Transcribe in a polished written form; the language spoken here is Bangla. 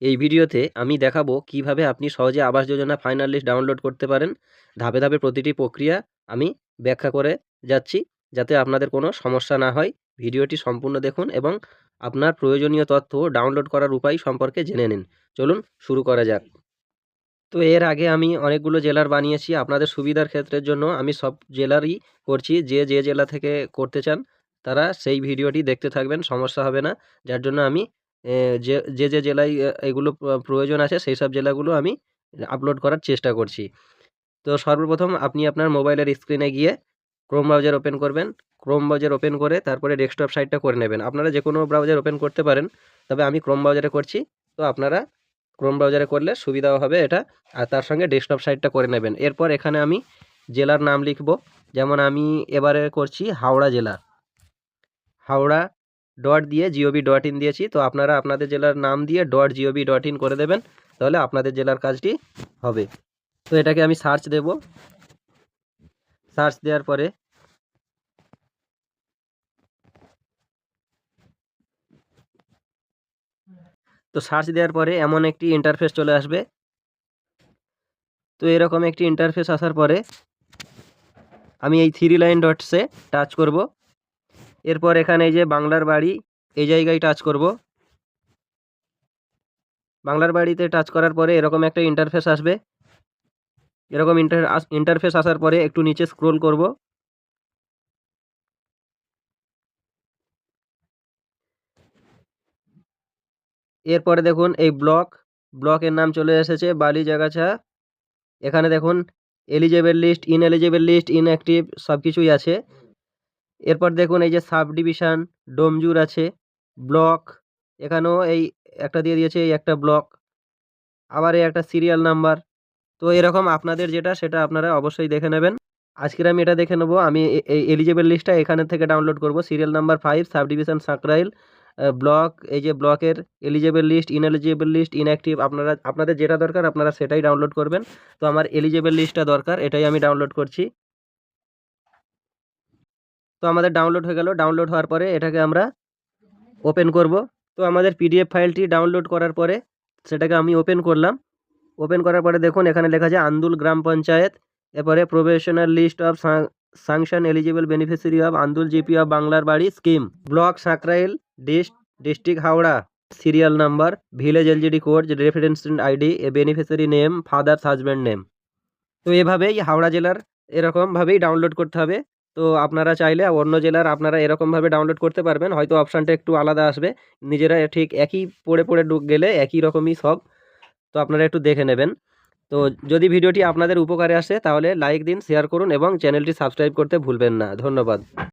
এই ভিডিওতে আমি দেখাবো কিভাবে আপনি সহজে Awas Yojana final list download করতে পারেন। ধাপে ধাপে প্রতিটি প্রক্রিয়া আমি ব্যাখ্যা করে যাচ্ছি, যাতে আপনাদের কোনো সমস্যা না হয়। ভিডিওটি সম্পূর্ণ দেখুন এবং আপনার প্রয়োজনীয় তথ্য ডাউনলোড করার উপায় সম্পর্কে জেনে নিন। চলুন শুরু করা যাক। তো এর আগে আমি অনেকগুলো জেলার বানিয়েছি, আপনাদের সুবিধার ক্ষেত্রের জন্য আমি সব জেলারই করছি। যে যে জেলা থেকে করতে চান তারা সেই ভিডিওটি দেখতে থাকবেন, সমস্যা হবে না। যার জন্য আমি যে জেলায় এগুলো প্রয়োজন আছে সেই সব জেলাগুলো আমি আপলোড করার চেষ্টা করছি। তো সর্বপ্রথম আপনি আপনার মোবাইলের স্ক্রিনে গিয়ে ক্রোম ব্রাউজার ওপেন করবেন। ক্রোম ব্রাউজার ওপেন করে তারপরে ডেস্কটপ সাইটটা করে নেবেন। আপনারা যে কোনো ব্রাউজার ওপেন করতে পারেন, তবে আমি ক্রোম ব্রাউজারে করছি। তো আপনারা ক্রোম ব্রাউজারে করলে সুবিধাও হবে এটা, আর তার সঙ্গে ডেস্কটপ সাইটটা করে নেবেন। এরপর এখানে আমি জেলার নাম লিখব। যেমন আমি এবারে করছি হাওড়া জেলা। হাওড়া ডট দিয়ে gov.in দিয়েছি। তো আপনারা আপনাদের জেলার নাম দিয়ে .gov.in করে দেবেন, তাহলে আপনাদের জেলার কাজটি হবে। তো এটাকে আমি সার্চ দেব। সার্চ দেওয়ার পরে এমন একটি ইন্টারফেস চলে আসবে। তো এরকম একটি ইন্টারফেস আসার পরে আমি এই 3 লাইন ডটসে টাচ করব। এরপর এখানে এই যে বাংলার বাড়ি, এই জায়গায় টাচ করব। বাংলার বাড়িতে টাচ করার পরে এরকম একটা ইন্টারফেস আসবে। এরকম ইন্টারফেস আসার পরে একটু নিচে স্ক্রোল করব। এরপরে দেখুন এই ব্লকের নাম চলে এসেছে বালিজাগাছা। এখানে দেখুন eligible list, ineligible list, inactive সব কিছুই আছে। এরপর দেখুন এই যে সাব ডিভিশন, ডোমজুর আছে, ব্লক, এখানেও এই একটা দিয়ে দিয়েছে, এই একটা ব্লক, আবার এই একটা সিরিয়াল নাম্বার। তো এরকম আপনাদের যেটা সেটা আপনারা অবশ্যই দেখে নেবেন। আজকের আমি এটা দেখে নেবো। আমি এই এলিজেবল লিস্টটা এখানে থেকে ডাউনলোড করব। Serial number 5, subdivision Sankrail, block, এই যে ব্লকের eligible list, ineligible list, inactive, আপনাদের যেটা দরকার আপনারা সেটাই ডাউনলোড করবেন। তো আমার এলিজেবল লিস্টটা দরকার, এটাই আমি ডাউনলোড করছি। তো আমাদের ডাউনলোড হয়ে গেল। ডাউনলোড হওয়ার পরে এটাকে আমরা ওপেন করব। তো আমাদের পিডিএফ ফাইলটি ডাউনলোড করার পরে সেটাকে আমি ওপেন করলাম। ওপেন করার পরে দেখুন এখানে লেখা আছে আন্দুল গ্রাম পঞ্চায়েত, এরপরে provisional list of sanction eligible beneficiary of Andul GP of বাংলার বাড়ি scheme, block Sankrail, district Howrah, serial number, village LGD code, reference ID, a beneficiary name, father's husband name. তো এভাবেই হাওড়া জেলার এরকমভাবেই ডাউনলোড করতে হবে। তো আপনারা চাইলে অন্য জেলার আপনারা এরকমভাবে ডাউনলোড করতে পারবেন, হয়তো অপশানটা একটু আলাদা আসবে। নিজেরা ঠিক একই পড়ে পড়ে গেলে একই রকমই সব। তো আপনারা একটু দেখে নেবেন। তো যদি ভিডিওটি আপনাদের উপকারে আসে তাহলে লাইক দিন, শেয়ার করুন এবং চ্যানেলটি সাবস্ক্রাইব করতে ভুলবেন না। ধন্যবাদ।